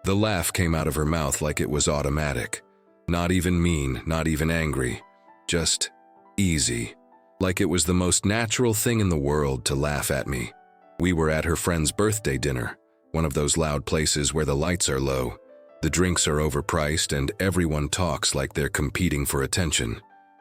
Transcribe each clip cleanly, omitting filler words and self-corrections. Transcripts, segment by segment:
The laugh came out of her mouth like it was automatic. Not even mean, not even angry. Just easy. Like it was the most natural thing in the world to laugh at me. We were at her friend's birthday dinner, one of those loud places where the lights are low, the drinks are overpriced, and everyone talks like they're competing for attention.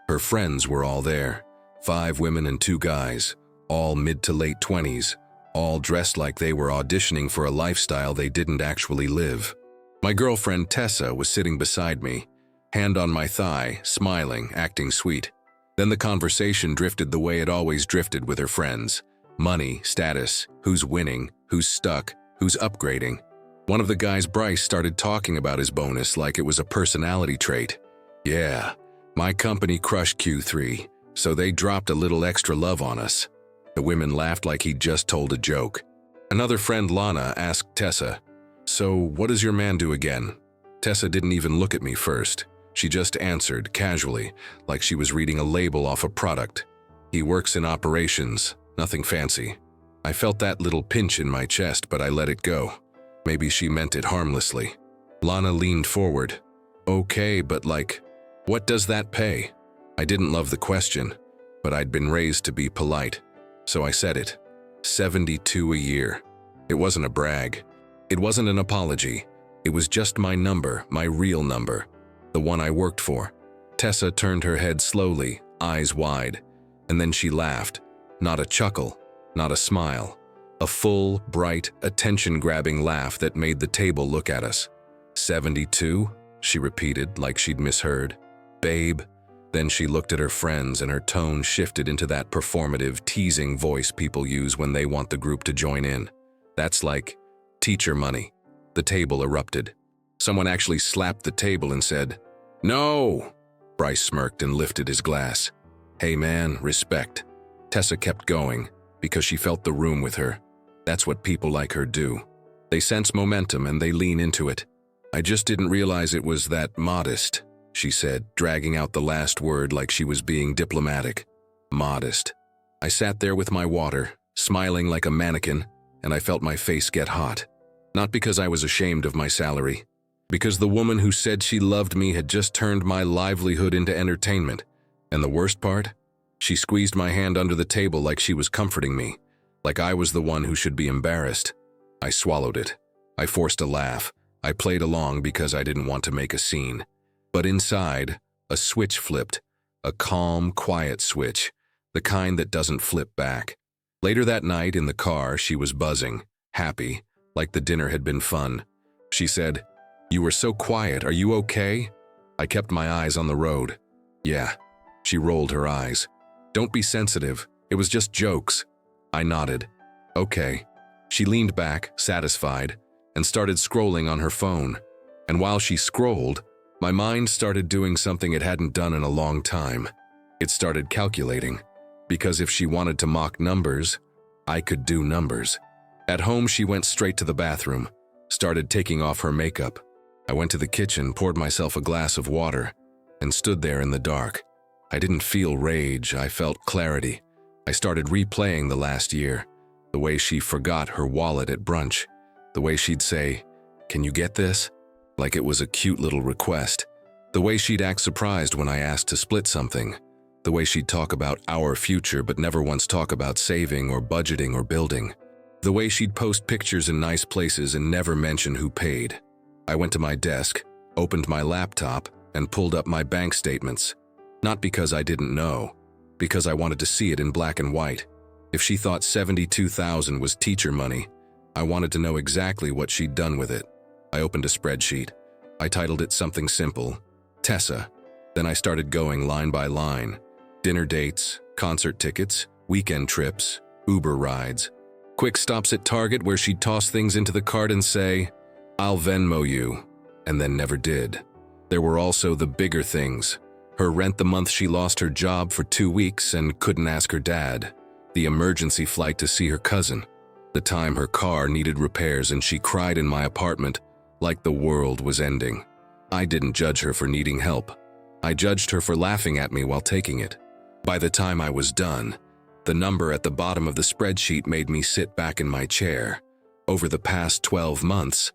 Her friends were all there, 5 women and 2 guys, all mid to late 20s, all dressed like they were auditioning for a lifestyle they didn't actually live. My girlfriend Tessa was sitting beside me, hand on my thigh, smiling, acting sweet. Then the conversation drifted the way it always drifted with her friends. Money, status, who's winning, who's stuck, who's upgrading. One of the guys, Bryce, started talking about his bonus like it was a personality trait. Yeah, my company crushed Q3, so they dropped a little extra love on us. The women laughed like he'd just told a joke. Another friend, Lana, asked Tessa, "So what does your man do again?" Tessa didn't even look at me first. She just answered, casually, like she was reading a label off a product. "He works in operations, nothing fancy." I felt that little pinch in my chest, but I let it go. Maybe she meant it harmlessly. Lana leaned forward. "Okay, but like, what does that pay?" I didn't love the question, but I'd been raised to be polite. So I said it. 72 a year. It wasn't a brag. It wasn't an apology. It was just my number, my real number. The one I worked for. Tessa turned her head slowly, eyes wide, and then she laughed. Not a chuckle, not a smile. A full, bright, attention-grabbing laugh that made the table look at us. 72? She repeated like she'd misheard. "Babe." Then she looked at her friends and her tone shifted into that performative, teasing voice people use when they want the group to join in. That's like teacher money. The table erupted. Someone actually slapped the table and said, "No!" Bryce smirked and lifted his glass. "Hey man, respect." Tessa kept going because she felt the room with her. That's what people like her do. They sense momentum and they lean into it. "I just didn't realize it was that modest," she said, dragging out the last word like she was being diplomatic. Modest. I sat there with my water, smiling like a mannequin, and I felt my face get hot. Not because I was ashamed of my salary, because the woman who said she loved me had just turned my livelihood into entertainment. And the worst part? She squeezed my hand under the table like she was comforting me, like I was the one who should be embarrassed. I swallowed it. I forced a laugh. I played along because I didn't want to make a scene. But inside, a switch flipped. A calm, quiet switch. The kind that doesn't flip back. Later that night in the car, she was buzzing, happy, like the dinner had been fun. She said, "You were so quiet, are you okay?" I kept my eyes on the road. "Yeah." She rolled her eyes. "Don't be sensitive, it was just jokes." I nodded. "Okay." She leaned back, satisfied, and started scrolling on her phone. And while she scrolled, my mind started doing something it hadn't done in a long time. It started calculating, because if she wanted to mock numbers, I could do numbers. At home, she went straight to the bathroom, started taking off her makeup. I went to the kitchen, poured myself a glass of water, and stood there in the dark. I didn't feel rage, I felt clarity. I started replaying the last year, the way she forgot her wallet at brunch, the way she'd say, "Can you get this?" like it was a cute little request, the way she'd act surprised when I asked to split something, the way she'd talk about our future but never once talk about saving or budgeting or building, the way she'd post pictures in nice places and never mention who paid. I went to my desk, opened my laptop, and pulled up my bank statements. Not because I didn't know, because I wanted to see it in black and white. If she thought $72,000 was teacher money, I wanted to know exactly what she'd done with it. I opened a spreadsheet. I titled it something simple, Tessa. Then I started going line by line. Dinner dates, concert tickets, weekend trips, Uber rides. Quick stops at Target where she'd toss things into the cart and say, "I'll Venmo you," and then never did. There were also the bigger things. Her rent the month she lost her job for 2 weeks and couldn't ask her dad. The emergency flight to see her cousin. The time her car needed repairs and she cried in my apartment like the world was ending. I didn't judge her for needing help. I judged her for laughing at me while taking it. By the time I was done, the number at the bottom of the spreadsheet made me sit back in my chair. Over the past 12 months,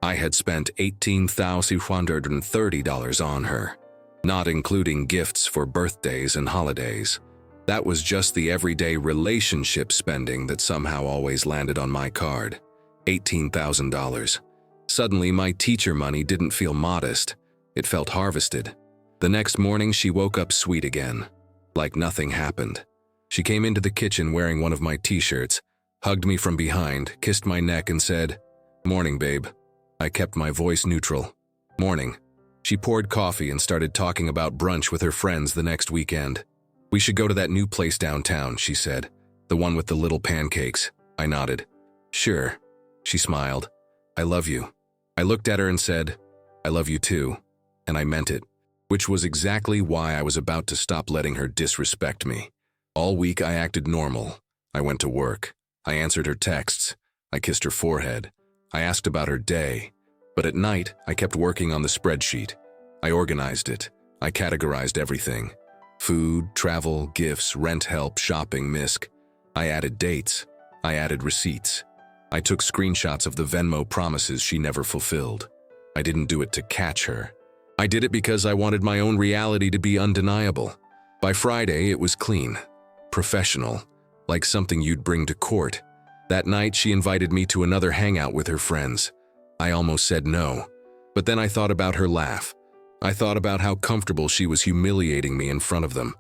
I had spent $18,130 on her, not including gifts for birthdays and holidays. That was just the everyday relationship spending that somehow always landed on my card. $18,000. Suddenly, my teacher money didn't feel modest. It felt harvested. The next morning, she woke up sweet again, like nothing happened. She came into the kitchen wearing one of my t-shirts, hugged me from behind, kissed my neck, and said, "Morning, babe." I kept my voice neutral. "Morning." She poured coffee and started talking about brunch with her friends the next weekend. "We should go to that new place downtown," she said. "The one with the little pancakes." I nodded. "Sure." She smiled. "I love you." I looked at her and said, "I love you too." And I meant it, which was exactly why I was about to stop letting her disrespect me. All week I acted normal. I went to work. I answered her texts. I kissed her forehead. I asked about her day. But at night, I kept working on the spreadsheet. I organized it. I categorized everything. Food, travel, gifts, rent help, shopping, misc. I added dates. I added receipts. I took screenshots of the Venmo promises she never fulfilled. I didn't do it to catch her. I did it because I wanted my own reality to be undeniable. By Friday, it was clean, professional, like something you'd bring to court. That night, she invited me to another hangout with her friends. I almost said no, but then I thought about her laugh. I thought about how comfortable she was humiliating me in front of them,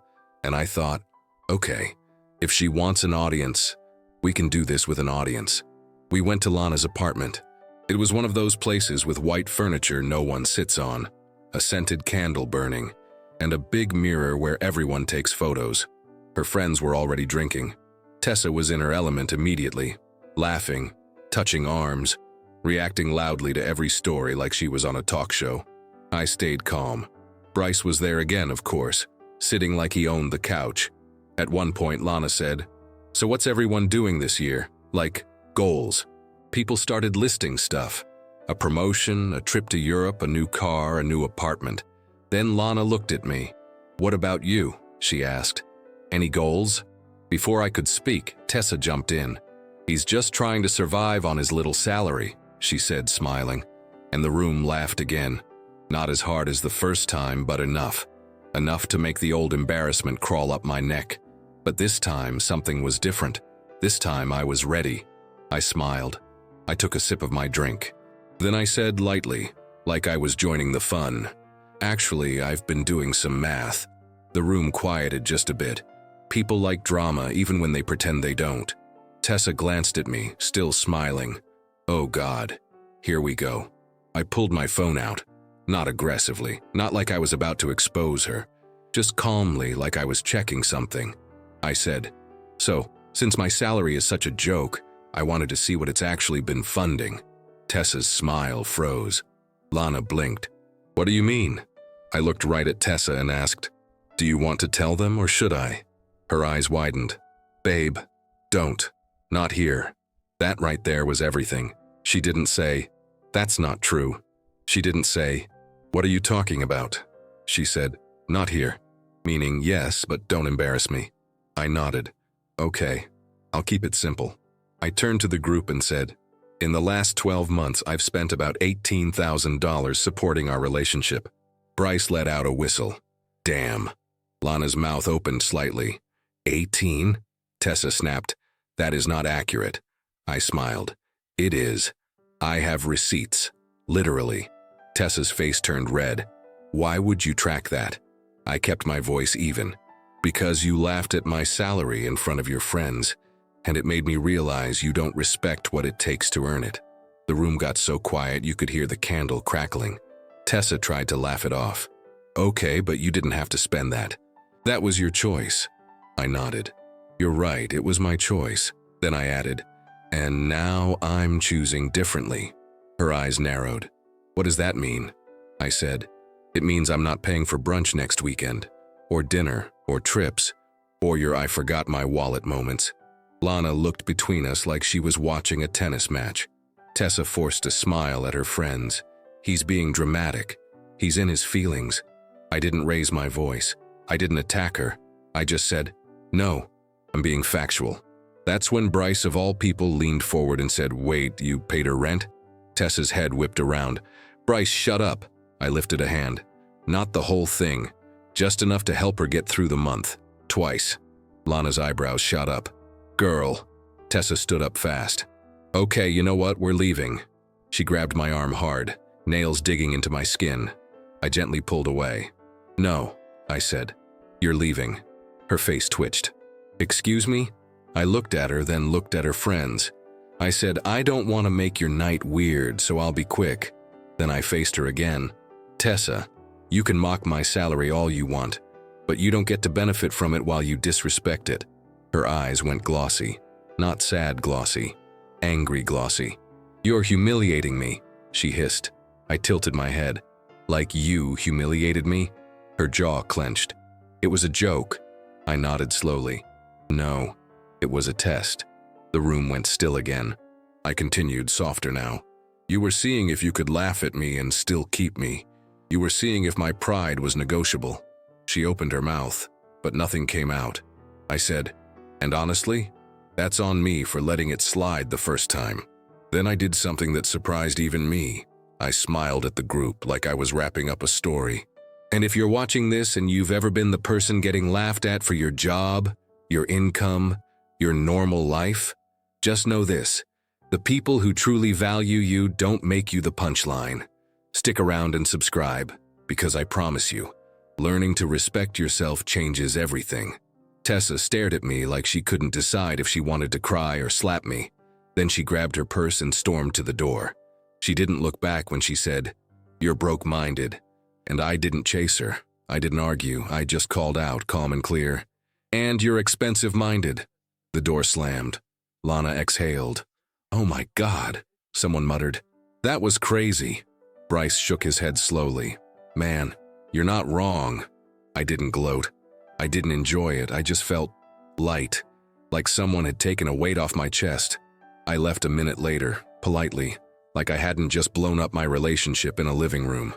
and I thought, okay, if she wants an audience, we can do this with an audience. We went to Lana's apartment. It was one of those places with white furniture no one sits on, a scented candle burning, and a big mirror where everyone takes photos. Her friends were already drinking. Tessa was in her element immediately, laughing, touching arms, reacting loudly to every story like she was on a talk show. I stayed calm. Bryce was there again, of course, sitting like he owned the couch. At one point, Lana said, "So what's everyone doing this year? Like, goals." People started listing stuff. A promotion, a trip to Europe, a new car, a new apartment. Then Lana looked at me. "What about you?" she asked. "Any goals?" Before I could speak, Tessa jumped in. "He's just trying to survive on his little salary," she said, smiling. And the room laughed again. Not as hard as the first time, but enough. Enough to make the old embarrassment crawl up my neck. But this time, something was different. This time, I was ready. I smiled. I took a sip of my drink. Then I said lightly, like I was joining the fun, "Actually, I've been doing some math." The room quieted just a bit. People like drama even when they pretend they don't. Tessa glanced at me, still smiling. Oh God, here we go. I pulled my phone out. Not aggressively, not like I was about to expose her. Just calmly, like I was checking something. I said, "So, since my salary is such a joke, I wanted to see what it's actually been funding." Tessa's smile froze. Lana blinked. "What do you mean?" I looked right at Tessa and asked, "Do you want to tell them or should I?" Her eyes widened. "Babe, don't. Not here." That right there was everything. She didn't say, "That's not true." She didn't say, "What are you talking about?" She said, "Not here," meaning yes, but don't embarrass me. I nodded. "Okay, I'll keep it simple." I turned to the group and said, "In the last 12 months, I've spent about $18,000 supporting our relationship." Bryce let out a whistle. "Damn." Lana's mouth opened slightly. 18? Tessa snapped. "That is not accurate." I smiled. "It is. I have receipts. Literally." Tessa's face turned red. "Why would you track that?" I kept my voice even. "Because you laughed at my salary in front of your friends, and it made me realize you don't respect what it takes to earn it." The room got so quiet you could hear the candle crackling. Tessa tried to laugh it off. "Okay, but you didn't have to spend that. That was your choice." I nodded. "You're right, it was my choice." Then I added, "And now I'm choosing differently." Her eyes narrowed. "What does that mean?" I said, "It means I'm not paying for brunch next weekend, or dinner, or trips, or your I forgot my wallet moments." Lana looked between us like she was watching a tennis match. Tessa forced a smile at her friends. "He's being dramatic. He's in his feelings." I didn't raise my voice. I didn't attack her. I just said, "No, I'm being factual." That's when Bryce, of all people, leaned forward and said, "Wait, you paid her rent?" Tessa's head whipped around. "Bryce, shut up." I lifted a hand. "Not the whole thing. Just enough to help her get through the month. Twice." Lana's eyebrows shot up. "Girl." Tessa stood up fast. "Okay, you know what? We're leaving." She grabbed my arm hard, nails digging into my skin. I gently pulled away. "No," I said. "You're leaving." Her face twitched. "Excuse me?" I looked at her, then looked at her friends. I said, "I don't want to make your night weird, so I'll be quick." Then I faced her again. "Tessa, you can mock my salary all you want, but you don't get to benefit from it while you disrespect it." Her eyes went glossy. Not sad glossy, angry glossy. "You're humiliating me," she hissed. I tilted my head. "Like you humiliated me?" Her jaw clenched. "It was a joke." I nodded slowly. "No, it was a test." The room went still again. I continued, softer now. "You were seeing if you could laugh at me and still keep me. You were seeing if my pride was negotiable." She opened her mouth, but nothing came out. I said, "And honestly, that's on me for letting it slide the first time." Then I did something that surprised even me. I smiled at the group like I was wrapping up a story. "And if you're watching this and you've ever been the person getting laughed at for your job, your income, your normal life, just know this: the people who truly value you don't make you the punchline." Stick around and subscribe, because I promise you, learning to respect yourself changes everything. Tessa stared at me like she couldn't decide if she wanted to cry or slap me. Then she grabbed her purse and stormed to the door. She didn't look back when she said, "You're broke-minded." And I didn't chase her. I didn't argue. I just called out, calm and clear, "And you're expensive-minded." The door slammed. Lana exhaled. "Oh my God," someone muttered. "That was crazy." Bryce shook his head slowly. "Man, you're not wrong." I didn't gloat. I didn't enjoy it. I just felt light, like someone had taken a weight off my chest. I left a minute later, politely, like I hadn't just blown up my relationship in a living room.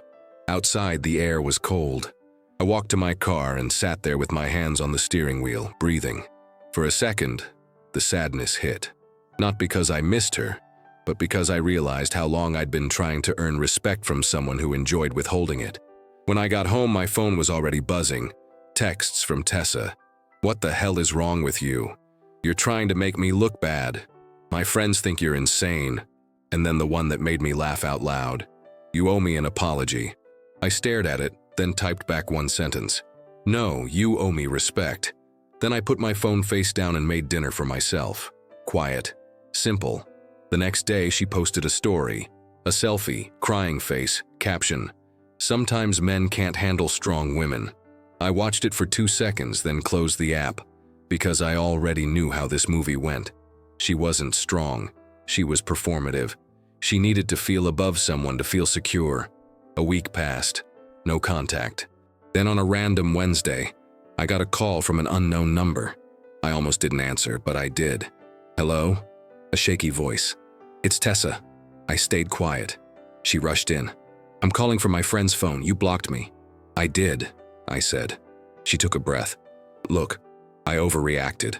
Outside, the air was cold. I walked to my car and sat there with my hands on the steering wheel, breathing. For a second, the sadness hit. Not because I missed her, but because I realized how long I'd been trying to earn respect from someone who enjoyed withholding it. When I got home, my phone was already buzzing. Texts from Tessa. "What the hell is wrong with you? You're trying to make me look bad. My friends think you're insane." And then the one that made me laugh out loud. "You owe me an apology." I stared at it, then typed back one sentence. "No, you owe me respect." Then I put my phone face down and made dinner for myself. Quiet. Simple. The next day, she posted a story. A selfie, crying face, caption, "Sometimes men can't handle strong women." I watched it for 2 seconds, then closed the app, because I already knew how this movie went. She wasn't strong. She was performative. She needed to feel above someone to feel secure. A week passed. No contact. Then on a random Wednesday, I got a call from an unknown number. I almost didn't answer, but I did. "Hello?" A shaky voice. "It's Tessa." I stayed quiet. She rushed in. "I'm calling from my friend's phone. You blocked me." "I did," I said. She took a breath. "Look, I overreacted."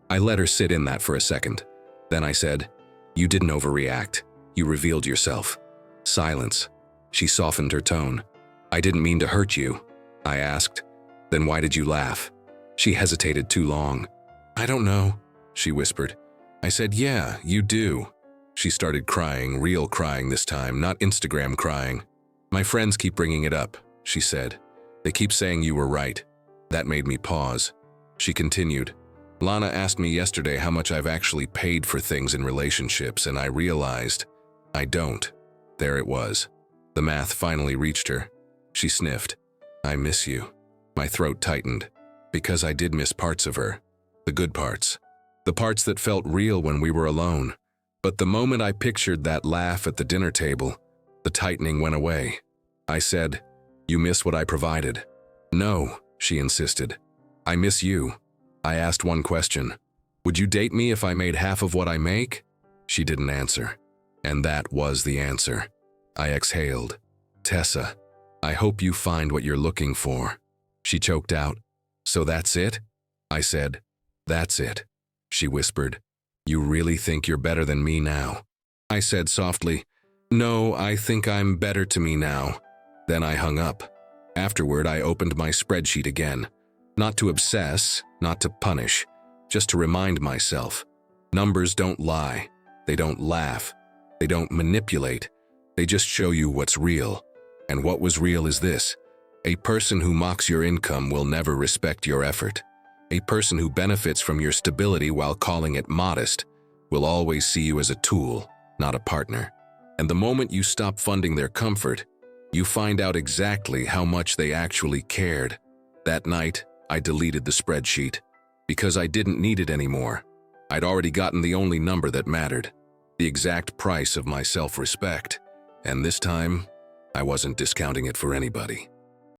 I let her sit in that for a second. Then I said, "You didn't overreact. You revealed yourself." Silence. She softened her tone. "I didn't mean to hurt you," I asked. "Then why did you laugh?" She hesitated too long. "I don't know," she whispered. I said, "Yeah, you do." She started crying, real crying this time, not Instagram crying. "My friends keep bringing it up," she said. "They keep saying you were right." That made me pause. She continued, "Lana asked me yesterday how much I've actually paid for things in relationships, and I realized I don't." There it was. The math finally reached her. She sniffed. "I miss you." My throat tightened, because I did miss parts of her. The good parts. The parts that felt real when we were alone. But the moment I pictured that laugh at the dinner table, the tightening went away. I said, "You miss what I provided." "No," she insisted. "I miss you." I asked one question. "Would you date me if I made half of what I make?" She didn't answer. And that was the answer. I exhaled. "Tessa, I hope you find what you're looking for." She choked out. "So that's it?" I said, "That's it." She whispered, "You really think you're better than me now?" I said softly, No, I think I'm better to me now. Then I hung up. Afterward, I opened my spreadsheet again. Not to obsess, not to punish, just to remind myself. Numbers don't lie. They don't laugh. They don't manipulate. They just show you what's real. And what was real is this. A person who mocks your income will never respect your effort. A person who benefits from your stability while calling it modest will always see you as a tool, not a partner. And the moment you stop funding their comfort, you find out exactly how much they actually cared. That night, I deleted the spreadsheet because I didn't need it anymore. I'd already gotten the only number that mattered, the exact price of my self-respect. And this time, I wasn't discounting it for anybody.